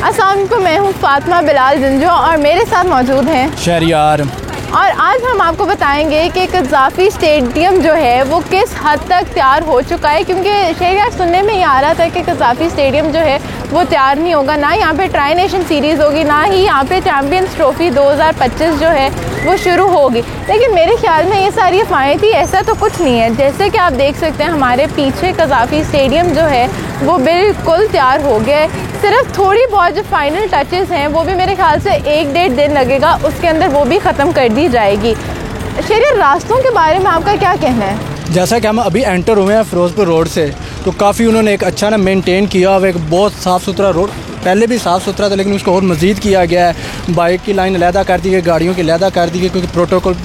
अस्सलाम वालेकुम, मैं हूँ फातिमा बिलाल जंजो और मेरे साथ मौजूद हैं शहरियार। और आज हम आपको बताएंगे कि कज़ाफ़ी स्टेडियम जो है वो किस हद तक तैयार हो चुका है, क्योंकि शहरियार सुनने में ये आ रहा था कि कज़ाफ़ी स्टेडियम जो है वो तैयार नहीं होगा, ना यहाँ पे ट्राई नेशन सीरीज़ होगी, ना ही यहाँ पे चैम्पियंस ट्रॉफ़ी 2025 जो है वो शुरू होगी। लेकिन मेरे ख्याल में ये सारी अफवाहें थी, ऐसा तो कुछ नहीं है। जैसे कि आप देख सकते हैं हमारे पीछे कज़ाफ़ी स्टेडियम जो है वो बिल्कुल तैयार हो गया है। सिर्फ थोड़ी बहुत जो फाइनल टचेस हैं वो भी मेरे ख्याल से 1-1.5 दिन लगेगा, उसके अंदर वो भी ख़त्म कर दी जाएगी। शहरियार, रास्तों के बारे में आपका क्या कहना है? जैसा कि हम अभी एंटर हुए हैं फ़िरोज़पुर रोड से, तो काफ़ी उन्होंने एक अच्छा ना मेंटेन किया हुआ, एक बहुत साफ़ सुथरा रोड, पहले भी साफ़ सुथरा था लेकिन उसको और मज़ीद किया गया है। बाइक की लाइन अलहदा कर दी गई, गाड़ियों की अलहदा कर दी गई, क्योंकि प्रोटोकॉल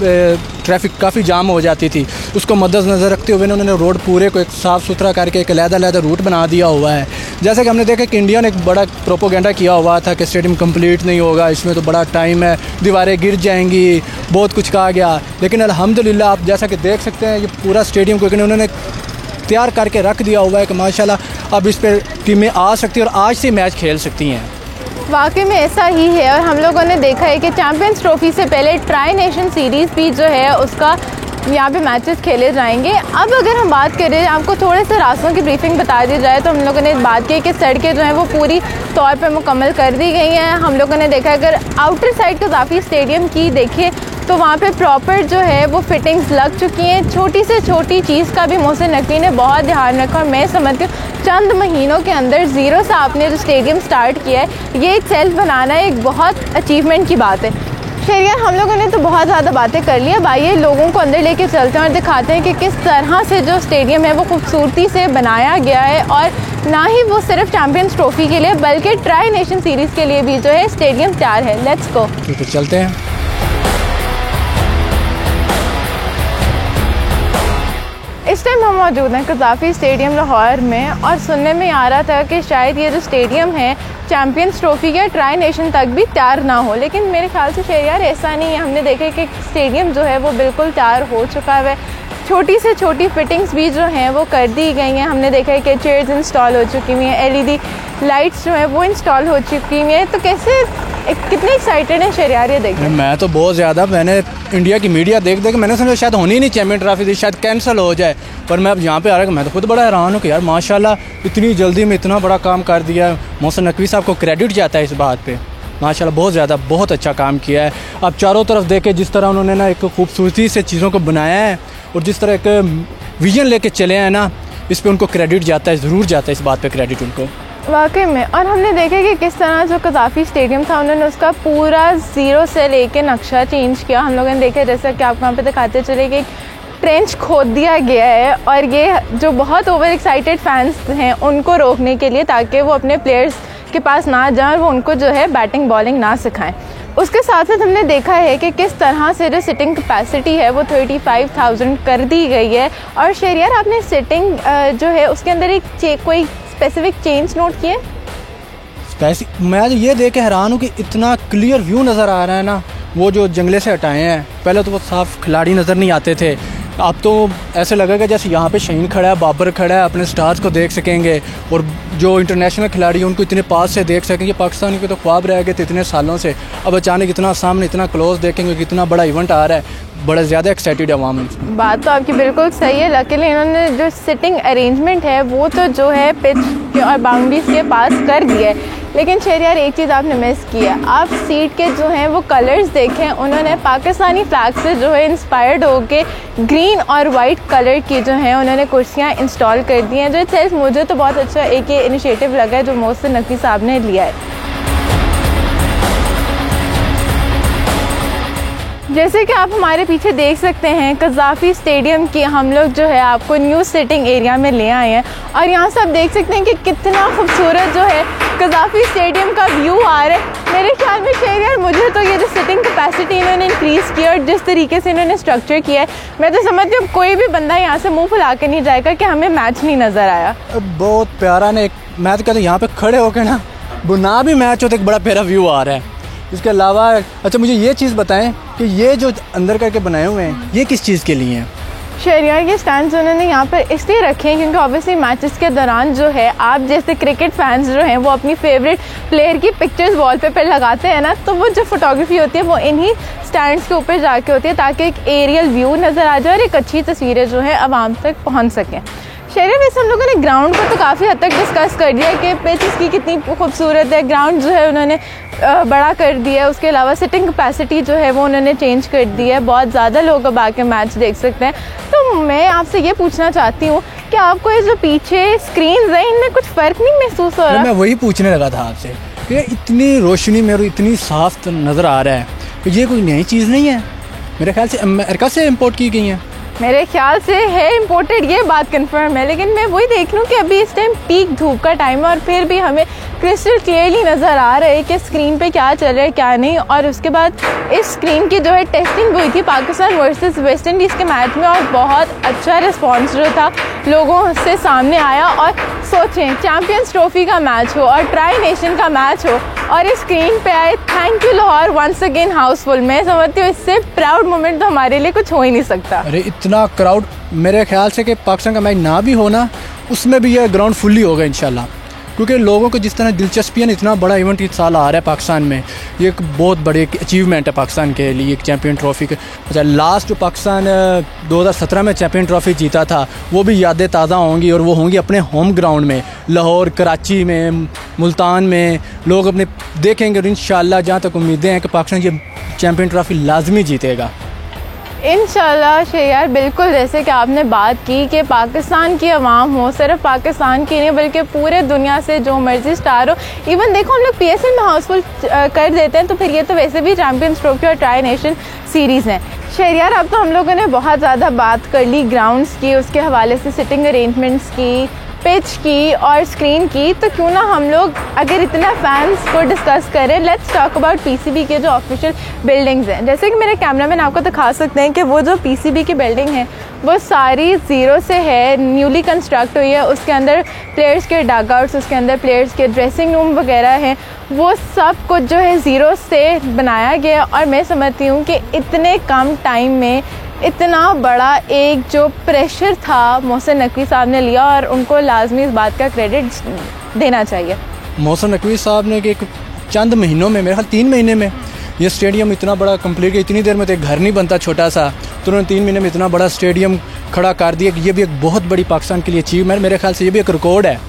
ट्रैफिक काफ़ी जाम हो जाती थी। उसको मद्देनज़र रखते हुए उन्होंने रोड पूरे को एक साफ़ सुथरा करके एक अलहदा रूट बना दिया हुआ है। जैसे कि हमने देखा कि इंडिया ने एक बड़ा प्रोपोगेंडा किया हुआ था कि स्टेडियम कंप्लीट नहीं होगा, इसमें तो बड़ा टाइम है, दीवारें गिर जाएंगी, बहुत कुछ कहा गया। लेकिन अल्हम्दुलिल्लाह आप जैसा कि देख सकते हैं ये पूरा स्टेडियम को उन्होंने तैयार करके रख दिया हुआ है कि माशाल्लाह अब इस पर टीमें आ सकती हैं और आज से मैच खेल सकती हैं। वाकई में ऐसा ही है, और हम लोगों ने देखा है कि चैम्पियंस ट्रॉफ़ी से पहले ट्राई नेशन सीरीज़ भी जो है उसका यहाँ पे मैचेस खेले जाएंगे। अब अगर हम बात करें, आपको थोड़े से रास्तों की ब्रीफिंग बता दी जाए, तो हम लोगों ने बात की कि सड़कें जो हैं वो पूरी तौर पर मुकम्मल कर दी गई हैं। हम लोगों ने देखा अगर आउटर साइड कज़ाफ़ी स्टेडियम की देखें तो वहाँ पे प्रॉपर जो है वो फिटिंग्स लग चुकी हैं। छोटी से छोटी चीज़ का भी मोहसिन नकवी ने बहुत ध्यान रखा, और मैं समझती हूँ चंद महीनों के अंदर ज़ीरो से आपने जो स्टेडियम स्टार्ट किया है, ये सेल्फ बनाना एक बहुत अचीवमेंट की बात है। शहरियार, हम लोगों ने तो बहुत ज़्यादा बातें कर ली, अब आइए लोगों को अंदर लेके चलते हैं और दिखाते हैं कि किस तरह से जो स्टेडियम है वो खूबसूरती से बनाया गया है, और ना ही वो सिर्फ चैम्पियंस ट्रॉफ़ी के लिए बल्कि ट्राई नेशन सीरीज़ के लिए भी जो है स्टेडियम तैयार है। लेट्स गो, ठीक है, चलते हैं। इस टाइम हम मौजूद हैं कज़ाफ़ी स्टेडियम लाहौर में, और सुनने में आ रहा था कि शायद ये जो स्टेडियम है चैम्पियंस ट्रॉफ़ी के ट्राई नेशन तक भी तैयार ना हो, लेकिन मेरे ख्याल से शहरियार ऐसा नहीं है। हमने देखा कि स्टेडियम जो है वो बिल्कुल तैयार हो चुका है, छोटी से छोटी फिटिंग्स भी जो हैं वो कर दी गई हैं। हमने देखा है कि चेयर्स इंस्टॉल हो चुकी हुई हैं, LED लाइट्स जो हैं वो इंस्टॉल हो चुकी हुई हैं। तो कैसे कितने एक्साइटेड हैं शहरियार ये देखिए? मैं तो बहुत ज़्यादा, मैंने इंडिया की मीडिया देख के मैंने समझा शायद होनी ही नहीं चैम्पियन ट्रॉफी, शायद कैंसिल हो जाए, पर मैं अब यहाँ पे आ रहा हूँ, मैं तो खुद बड़ा हैरान हूँ कि यार माशाल्लाह इतनी जल्दी में इतना बड़ा काम कर दिया है। मोहसिन नकवी साहब को क्रेडिट जाता है इस बात पे, माशाल्लाह बहुत ज़्यादा, बहुत अच्छा काम किया है। अब चारों तरफ देखे जिस तरह उन्होंने ना एक खूबसूरती से चीज़ों को बनाया है और जिस तरह एक विजन लेके चले हैं ना, इस पर उनको क्रेडिट जाता है, ज़रूर जाता है इस बात पर क्रेडिट उनको, वाकई में। और हमने देखा कि किस तरह जो कज़ाफ़ी स्टेडियम था उन्होंने उसका पूरा ज़ीरो से लेके नक्शा चेंज किया। हम लोगों ने देखा, जैसा कि आपको वहाँ पे दिखाते चले, कि ट्रेंच खोद दिया गया है, और ये जो बहुत ओवर एक्साइटेड फैंस हैं उनको रोकने के लिए, ताकि वो अपने प्लेयर्स के पास ना जाएं और वो उनको जो है बैटिंग बॉलिंग ना सिखाएं। उसके साथ साथ हमने देखा है कि किस तरह से जो सिटिंग कैपेसिटी है वो 35,000 कर दी गई है। और शहरियार, आपने सिटिंग जो है उसके अंदर एक कोई स्पेसिफिक चेंज नोट किए? मैं ये देख के हैरान हूँ कि इतना क्लियर व्यू नज़र आ रहा है ना, वो जो जंगले से हटाए हैं, पहले तो वो साफ खिलाड़ी नज़र नहीं आते थे, अब तो ऐसे लगेगा जैसे यहाँ पे शहीन खड़ा है, बाबर खड़ा है, अपने स्टार्स को देख सकेंगे, और जो इंटरनेशनल खिलाड़ी हैं उनको इतने पास से देख सकेंगे। पाकिस्तान के तो ख्वाब रह गए थे इतने सालों से, अब अचानक इतना सामने इतना क्लोज देखेंगे, कितना बड़ा इवेंट आ रहा है, बड़ा ज़्यादा एक्साइटेड है अवाम। बात तो आपकी बिल्कुल सही है, लकीली इन्होंने जो सिटिंग अरेंजमेंट है वो तो जो है पिच और बाउंड्रीज के पास कर दिया है। लेकिन शहरियार, एक चीज़ आपने मिस की है, आप सीट के जो हैं वो कलर्स देखें, उन्होंने पाकिस्तानी फ्लैग से जो है इंस्पायर्ड होके ग्रीन और वाइट कलर की जो हैं उन्होंने कुर्सियाँ इंस्टॉल कर दी हैं, जो सेल्फ मुझे तो बहुत अच्छा एक ये इनिशिएटिव लगा है जो मोहसिन नकवी साहब ने लिया है। जैसे कि आप हमारे पीछे देख सकते हैं, कज़ाफ़ी स्टेडियम की हम लोग जो है आपको न्यू सिटिंग एरिया में ले आए हैं, और यहाँ से आप देख सकते हैं कि कितना खूबसूरत जो है कज़ाफ़ी स्टेडियम का व्यू आ रहा है। मेरे ख्याल में शहरियार, मुझे तो ये जो सिटिंग कैपेसिटी इन्होंने इंक्रीज़ की और जिस तरीके से इन्होंने स्ट्रक्चर किया है, मैं तो समझती हूँ कोई भी बंदा यहाँ से मुँह फुला के नहीं जाएगा कि हमें मैच नहीं नज़र आया। बहुत प्यारा ने, मैं तो कहता हूँ यहाँ पर खड़े होकर ना बुना भी मैच हो तो एक बड़ा प्यारा व्यू आ रहा है। इसके अलावा अच्छा मुझे ये चीज़ बताएं कि ये जो अंदर करके बनाए हुए हैं ये किस चीज़ के लिए हैं? शहरियार के स्टैंड्स उन्होंने यहाँ पर इसलिए रखे हैं क्योंकि ऑब्वियसली मैचेस के दौरान जो है आप जैसे क्रिकेट फैंस जो हैं वो अपनी फेवरेट प्लेयर की पिक्चर्स वॉलपेपर लगाते हैं ना, तो वो जो फोटोग्राफी होती है वो इन्हीं स्टैंड्स के ऊपर जाके होती है ताकि एक एरियल व्यू नज़र आ जाए और एक अच्छी तस्वीरें जो है आवाम तक पहुँच सकें। शहरी वैसे हम लोगों ने ग्राउंड को तो काफ़ी हद तक डिस्कस कर दिया कि पिच इसकी कितनी खूबसूरत है, ग्राउंड जो है उन्होंने बड़ा कर दिया है, उसके अलावा सिटिंग कैपेसिटी जो है वो उन्होंने चेंज कर दी है, बहुत ज़्यादा लोग अब आके मैच देख सकते हैं। तो मैं आपसे ये पूछना चाहती हूँ कि आपको ये जो पीछे स्क्रीन है इनमें कुछ फ़र्क नहीं महसूस हो रहा? मैं वही पूछने लगा था आपसे कि इतनी रोशनी में और इतनी साफ नज़र आ रहा है तो ये कोई नई चीज़ नहीं है, मेरे ख्याल से अमेरिका से इम्पोर्ट की गई हैं। मेरे ख्याल से है इम्पोर्टेड, ये बात कंफर्म है, लेकिन मैं वही देख लूँ कि अभी इस टाइम पीक धूप का टाइम है और फिर भी हमें क्रिस्टल क्लियरली नज़र आ रहा है कि स्क्रीन पे क्या चल रहा है क्या नहीं। और उसके बाद इस स्क्रीन की जो है टेस्टिंग हुई थी पाकिस्तान वर्सेस वेस्ट इंडीज़ के मैच में और बहुत अच्छा रिस्पॉन्स जो था लोगों से सामने आया। और सोचें चैम्पियंस ट्रॉफी का मैच हो और ट्राई नेशन का मैच हो और इस स्क्रीन पे आए thank you Lahore once again house full. मैं समझती हूँ इससे प्राउड मोमेंट तो हमारे लिए कुछ हो ही नहीं सकता। अरे इतना क्राउड, मेरे ख्याल से कि पाकिस्तान का मैच ना भी होना उसमें भी यह ग्राउंड फुल्ली होगा इंशाल्लाह, क्योंकि लोगों को जिस तरह दिलचस्पी है, इतना बड़ा इवेंट इस साल आ रहा है पाकिस्तान में, ये एक बहुत बड़ी अचीवमेंट है पाकिस्तान के लिए, एक चैम्पियन ट्रॉफी के। अच्छा, लास्ट जो पाकिस्तान 2017 में चैम्पियन ट्रॉफी जीता था वो भी यादें ताज़ा होंगी और वो होंगी अपने होम ग्राउंड में, लाहौर, कराची में, मुल्तान में लोग अपने देखेंगे और इंशाल्लाह जहाँ तक उम्मीदें हैं कि पाकिस्तान ये चैम्पियन ट्रॉफी लाजमी जीतेगा इंशाल्लाह। शहरियार बिल्कुल जैसे कि आपने बात की कि पाकिस्तान की आवाम हो, सिर्फ पाकिस्तान की नहीं बल्कि पूरे दुनिया से जो मर्जी स्टार हो, इवन देखो हम लोग PSL में हाउसफुल कर देते हैं तो फिर ये तो वैसे भी चैम्पियंस ट्रॉफी और ट्राई नेशन सीरीज़ हैं। शहरियार अब तो हम लोगों ने बहुत ज़्यादा बात कर ली ग्राउंड्स की, उसके हवाले से सिटिंग अरेंजमेंट्स की, पिच की और स्क्रीन की, तो क्यों ना हम लोग अगर इतना फैंस को डिस्कस करें, लेट्स टॉक अबाउट PCB के जो ऑफिशियल बिल्डिंग्स हैं। जैसे कि मेरे कैमरामैन आपको दिखा सकते हैं कि वो जो PCB की बिल्डिंग है वो सारी ज़ीरो से है, न्यूली कंस्ट्रक्ट हुई है, उसके अंदर प्लेयर्स के डगआउट्स, उसके अंदर प्लेयर्स के ड्रेसिंग रूम वगैरह हैं, वो सब कुछ जो है ज़ीरो से बनाया गया। और मैं समझती हूँ कि इतने कम टाइम में इतना बड़ा एक जो प्रेशर था मोहसिन नकवी साहब ने लिया और उनको लाजमी इस बात का क्रेडिट देना चाहिए। मोहसिन नकवी साहब ने एक चंद महीनों में, मेरे ख्याल 3 महीने में ये स्टेडियम इतना बड़ा कंप्लीट किया। इतनी देर में तो एक घर नहीं बनता छोटा सा, तो उन्होंने 3 महीने में इतना बड़ा स्टेडियम खड़ा कर दिया कि ये भी एक बहुत बड़ी पाकिस्तान के लिए अचीवमेंट, मेरे ख्याल से ये भी एक रिकॉर्ड है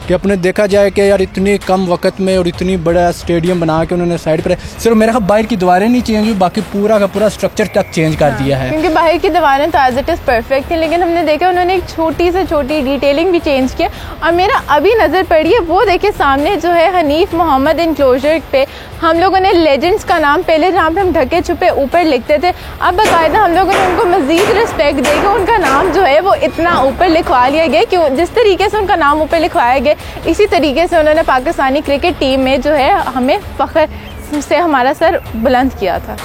कि अपने देखा जाए कि यार इतनी कम वक्त में और इतनी बड़ा स्टेडियम बना के उन्होंने साइड पर सिर्फ मेरे ख्याल बाहर की दीवारें नहीं चेंज हुई, बाकी पूरा का पूरा स्ट्रक्चर तक चेंज कर दिया है। क्योंकि बाहर की दीवारें तो एज इट इज़ परफेक्ट थी, लेकिन हमने देखा उन्होंने एक छोटी से छोटी डिटेलिंग भी चेंज किया। और मेरा अभी नज़र पड़ी है वो देखिए सामने जो है हनीफ मोहम्मद इंक्लोजर पे हम लोगों ने लेजेंड्स का नाम पहले जहाँ पे हम ढके छुपे ऊपर लिखते थे, अब बाकायदा हम लोगों ने उनको मज़ीद रिस्पेक्ट देकर उनका नाम जो है वो इतना ऊपर लिखवा लिया गया। क्यों, जिस तरीके से उनका नाम ऊपर लिखवाया गया इसी तरीके से उन्होंने पाकिस्तानी क्रिकेट टीम में जो है हमें फ़ख्र से हमारा सर बुलंद किया था।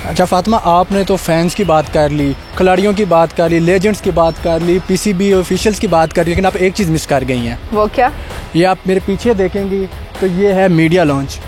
अच्छा फातिमा, आपने तो फैंस की बात कर ली, खिलाड़ियों की बात कर ली, लेजेंड्स की बात कर ली, PCB ऑफिशियल्स की बात कर ली, लेकिन आप एक चीज़ मिस कर गई हैं। वो क्या? ये आप मेरे पीछे देखेंगी तो ये है मीडिया लॉन्च,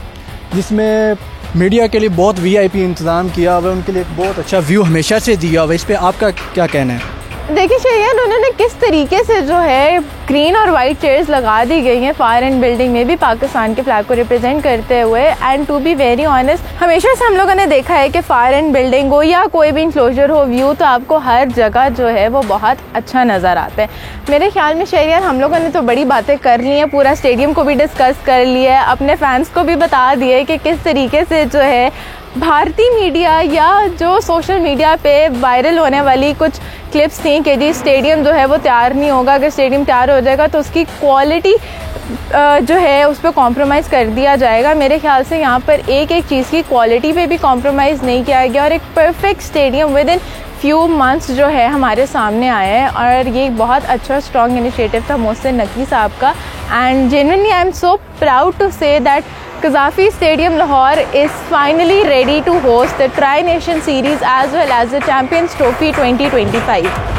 जिसमें मीडिया के लिए बहुत VIP इंतज़ाम किया हुआ है, उनके लिए एक बहुत अच्छा व्यू हमेशा से दिया हुआ है। इस पर आपका क्या कहना है? देखिए शहरियार, उन्होंने किस तरीके से जो है ग्रीन और वाइट चेयर्स लगा दी गई हैं फायर एंड बिल्डिंग में भी पाकिस्तान के फ्लैग को रिप्रेजेंट करते हुए। And to be very honest, हमेशा से हम लोगों ने देखा है कि फायर एंड बिल्डिंग हो या कोई भी इंक्लोजर हो, व्यू तो आपको हर जगह जो है वो बहुत अच्छा नज़र आता है। मेरे ख्याल में शहरियार हम लोगों ने तो बड़ी बातें कर ली हैं, पूरा स्टेडियम को भी डिस्कस कर लिया है, अपने फैंस को भी बता दिए कि किस तरीके से जो है भारतीय मीडिया या जो सोशल मीडिया पे वायरल होने वाली कुछ क्लिप्स थी कि जी स्टेडियम जो है वो तैयार नहीं होगा, अगर स्टेडियम तैयार हो जाएगा तो उसकी क्वालिटी जो है उस पर कॉम्प्रोमाइज़ कर दिया जाएगा। मेरे ख्याल से यहाँ पर एक एक चीज़ की क्वालिटी पे भी कॉम्प्रोमाइज़ नहीं किया गया और एक perfect stadium with in few months जो है हमारे सामने आया है। और ये बहुत अच्छा स्ट्रॉन्ग इनिशिएटिव था मोहसिन नकवी साहब का। And genuinely I am so proud to say that Qaddafi Stadium Lahore is finally ready to host the Tri-Nation Series as well as the Champions Trophy 2025.